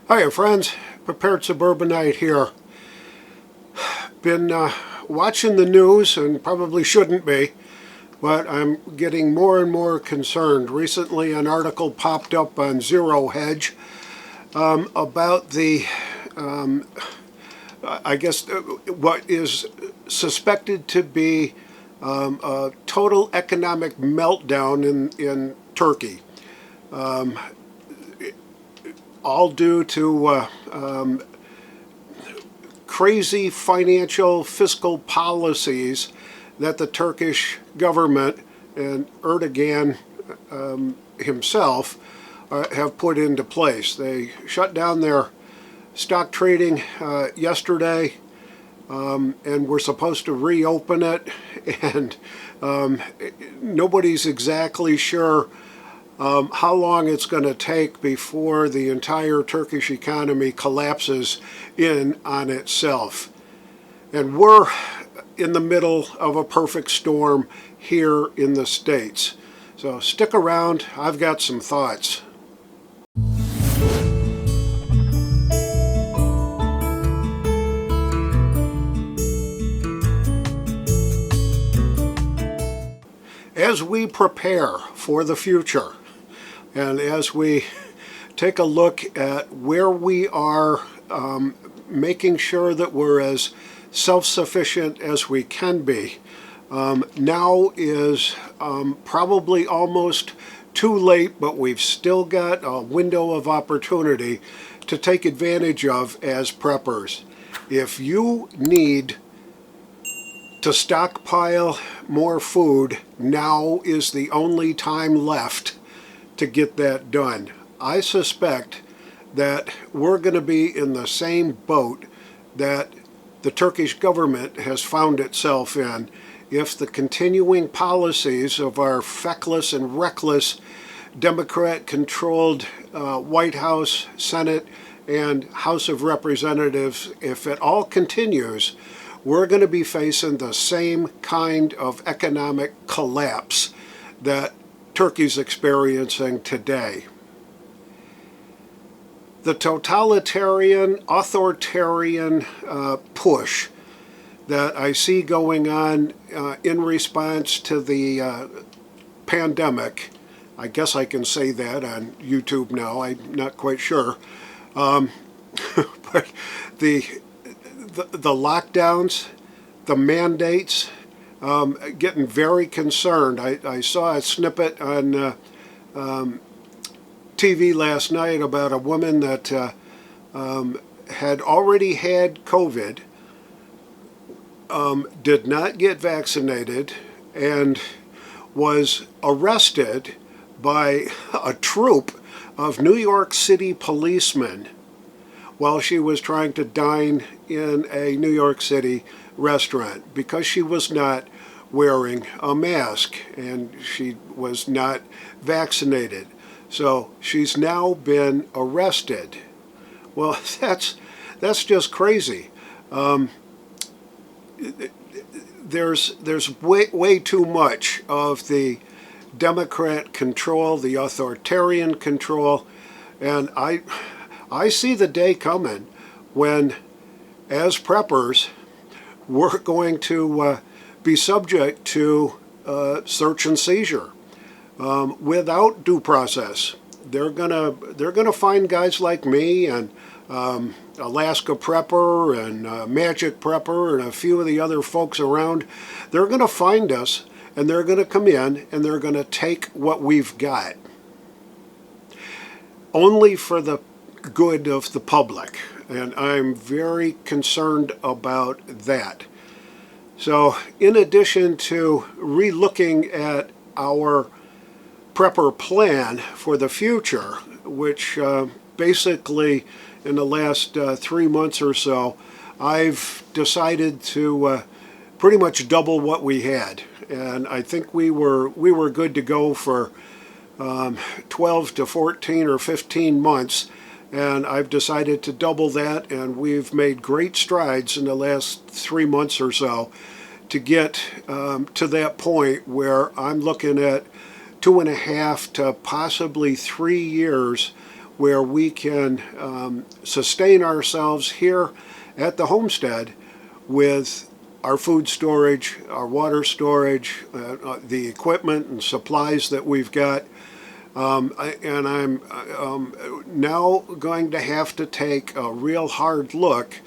Hiya friends, Prepared Suburbanite here. Been watching the news and probably shouldn't be, but I'm getting more and more concerned. Recently an article popped up on Zero Hedge about the, what is suspected to be a total economic meltdown in Turkey. All due to crazy financial fiscal policies that the Turkish government and Erdogan himself have put into place. They shut down their stock trading yesterday, and we're supposed to reopen it, and nobody's exactly sure how long it's going to take before the entire Turkish economy collapses in on itself. And we're in the middle of a perfect storm here in the States. So stick around, I've got some thoughts. As we prepare for the future, and as we take a look at where we are, making sure that we're as self-sufficient as we can be, now is probably almost too late, but we've still got a window of opportunity to take advantage of as preppers. If you need to stockpile more food, now is the only time left to get that done. I suspect that we're going to be in the same boat that the Turkish government has found itself in if the continuing policies of our feckless and reckless Democrat-controlled White House, Senate, and House of Representatives, if it all continues, we're going to be facing the same kind of economic collapse that Turkey's experiencing today. The totalitarian, authoritarian push that I see going on in response to the pandemic, I guess I can say that on YouTube now, I'm not quite sure, but the lockdowns, the mandates, getting very concerned. I saw a snippet on TV last night about a woman that had already had COVID, did not get vaccinated, and was arrested by a troop of New York City policemen while she was trying to dine in a New York City restaurant because she was not wearing a mask and she was not vaccinated. So she's now been arrested. Well, that's just crazy. There's way too much of the Democrat control, the authoritarian control, and I see the day coming when, as preppers, we're going to be subject to search and seizure without due process. They're gonna find guys like me and Alaska Prepper and Magic Prepper and a few of the other folks around. They're gonna find us and they're gonna come in and they're gonna take what we've got, only for the good of the public, and I'm very concerned about that. So in addition to re-looking at our prepper plan for the future, which basically in the last 3 months or so, I've decided to pretty much double what we had, and I think we were good to go for 12 to 14 or 15 months. And I've decided to double that, and we've made great strides in the last 3 months or so to get to that point where I'm looking at 2.5 to possibly 3 years where we can sustain ourselves here at the homestead with our food storage, our water storage, the equipment and supplies that we've got. And I'm now going to have to take a real hard look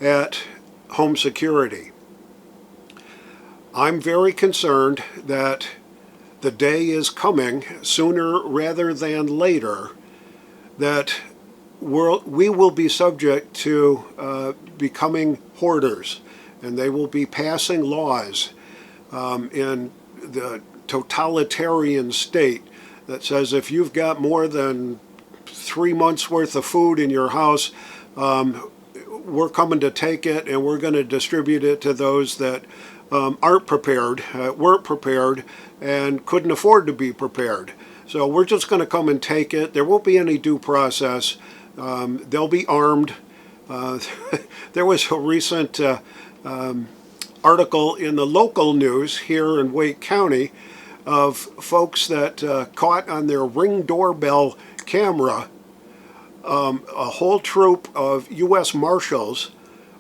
at home security. I'm very concerned that the day is coming sooner rather than later that we will be subject to becoming hoarders, and they will be passing laws in the totalitarian state that says if you've got more than 3 months worth of food in your house, we're coming to take it and we're going to distribute it to those that aren't prepared, weren't prepared, and couldn't afford to be prepared. So we're just going to come and take it. There won't be any due process. They'll be armed. There was a recent article in the local news here in Wake County of folks that caught on their Ring doorbell camera a whole troop of U.S. Marshals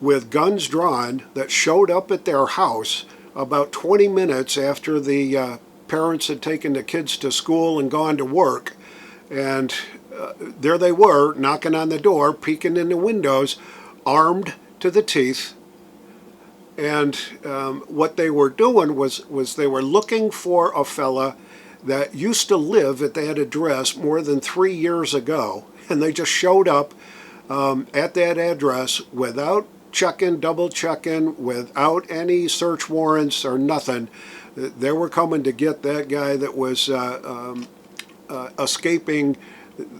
with guns drawn that showed up at their house about 20 minutes after the parents had taken the kids to school and gone to work. And there they were, knocking on the door, peeking in the windows, armed to the teeth. And what they were doing was they were looking for a fella that used to live at that address more than 3 years ago. And they just showed up at that address without checking, double checking, without any search warrants or nothing. They were coming to get that guy that was escaping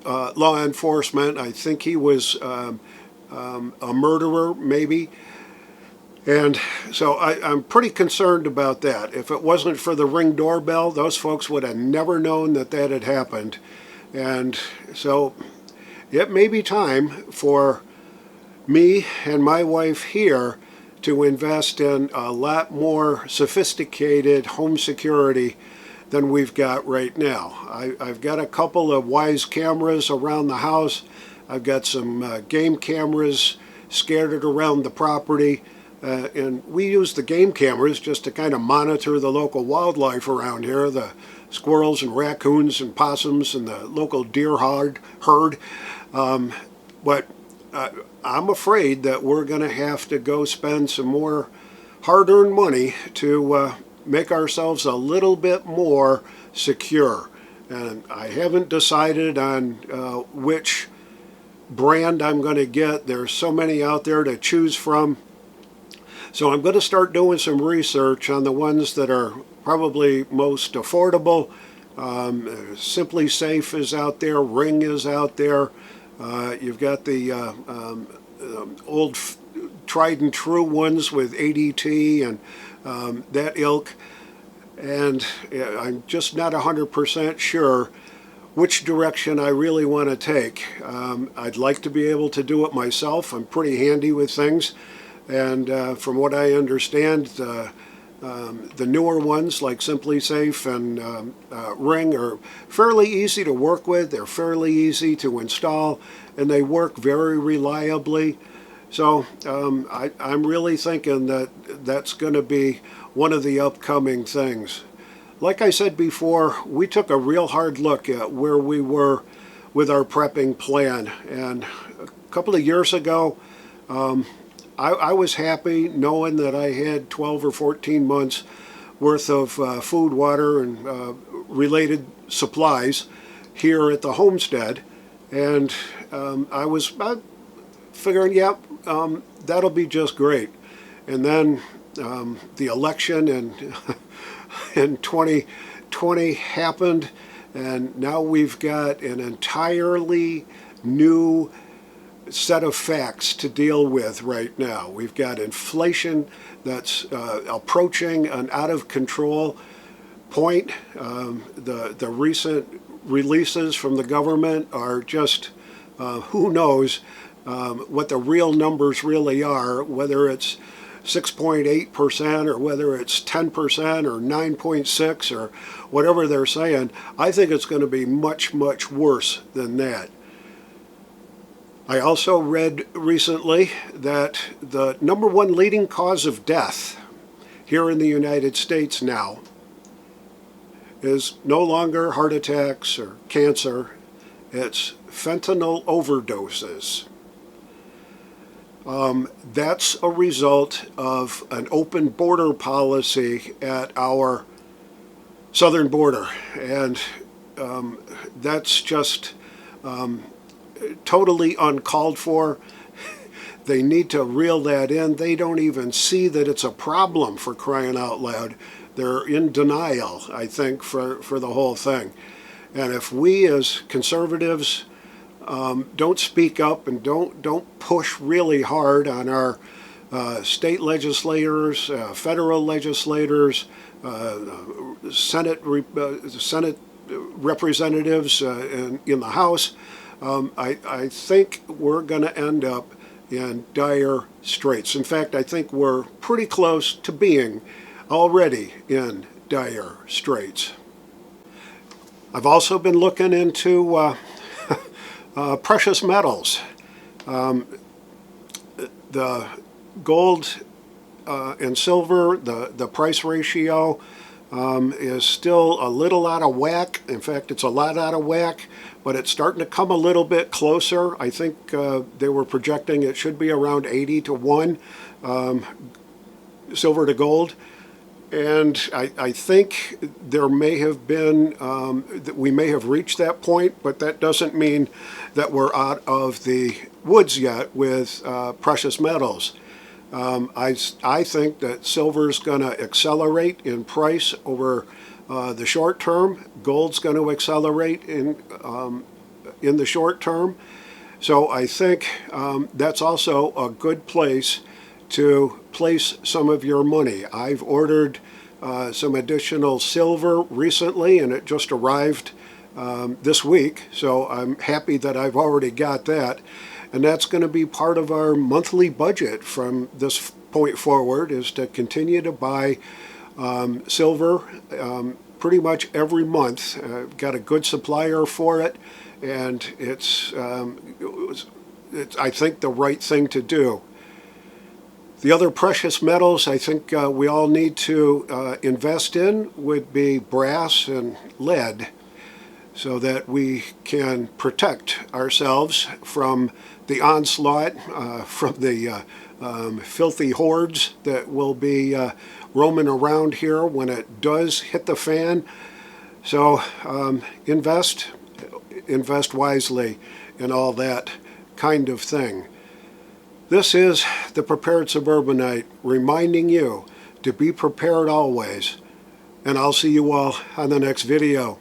law enforcement. I think he was a murderer, maybe. And so I'm pretty concerned about that. If it wasn't for the Ring doorbell, those folks would have never known that that had happened. And so it may be time for me and my wife here to invest in a lot more sophisticated home security than we've got right now. I've got a couple of Wise cameras around the house. I've got some game cameras scattered around the property. And we use the game cameras just to kind of monitor the local wildlife around here, the squirrels and raccoons and possums and the local deer herd. But I'm afraid that we're going to have to go spend some more hard-earned money to make ourselves a little bit more secure. And I haven't decided on which brand I'm going to get. There's so many out there to choose from. So I'm going to start doing some research on the ones that are probably most affordable. Simply Safe is out there, Ring is out there. You've got the old tried and true ones with ADT and that ilk. And I'm just not 100% sure which direction I really want to take. I'd like to be able to do it myself. I'm pretty handy with things. And from what I understand, the newer ones like Simply Safe and Ring are fairly easy to work with. They're fairly easy to install, and they work very reliably. So I'm really thinking that that's going to be one of the upcoming things. Like I said before, we took a real hard look at where we were with our prepping plan. And a couple of years ago, I was happy knowing that I had 12 or 14 months worth of food, water, and related supplies here at the homestead. And I was figuring, yeah, that'll be just great. And then the election in 2020 happened, and now we've got an entirely new set of facts to deal with right now. We've got inflation that's approaching an out of control point. The recent releases from the government are just who knows what the real numbers really are, whether it's 6.8% or whether it's 10% or 9.6 or whatever they're saying. I think it's going to be much, much worse than that. I also read recently that the number one leading cause of death here in the United States now is no longer heart attacks or cancer, it's fentanyl overdoses. That's a result of an open border policy at our southern border, and that's just totally uncalled for. They need to reel that in. They don't even see that it's a problem, for crying out loud. They're in denial, I think, for the whole thing. And if we as conservatives don't speak up and don't push really hard on our state legislators, federal legislators, Senate representatives in the House, I think we're going to end up in dire straits. In fact, I think we're pretty close to being already in dire straits. I've also been looking into precious metals. The gold and silver, the price ratio is still a little out of whack. In fact, it's a lot out of whack, but it's starting to come a little bit closer. I think they were projecting it should be around 80 to 1 silver to gold. And I think there may have been, that we may have reached that point, but that doesn't mean that we're out of the woods yet with precious metals. I think that silver's going to accelerate in price over the short term. Gold's going to accelerate in the short term. So I think that's also a good place to place some of your money. I've ordered some additional silver recently, and it just arrived this week, so I'm happy that I've already got that. And that's going to be part of our monthly budget from this point forward, is to continue to buy silver pretty much every month. Got a good supplier for it, and it's I think the right thing to do. The other precious metals I think we all need to invest in would be brass and lead, so that we can protect ourselves from the onslaught, from the filthy hordes that will be roaming around here when it does hit the fan. So invest wisely in all that kind of thing. This is the Prepared Suburbanite reminding you to be prepared always, and I'll see you all on the next video.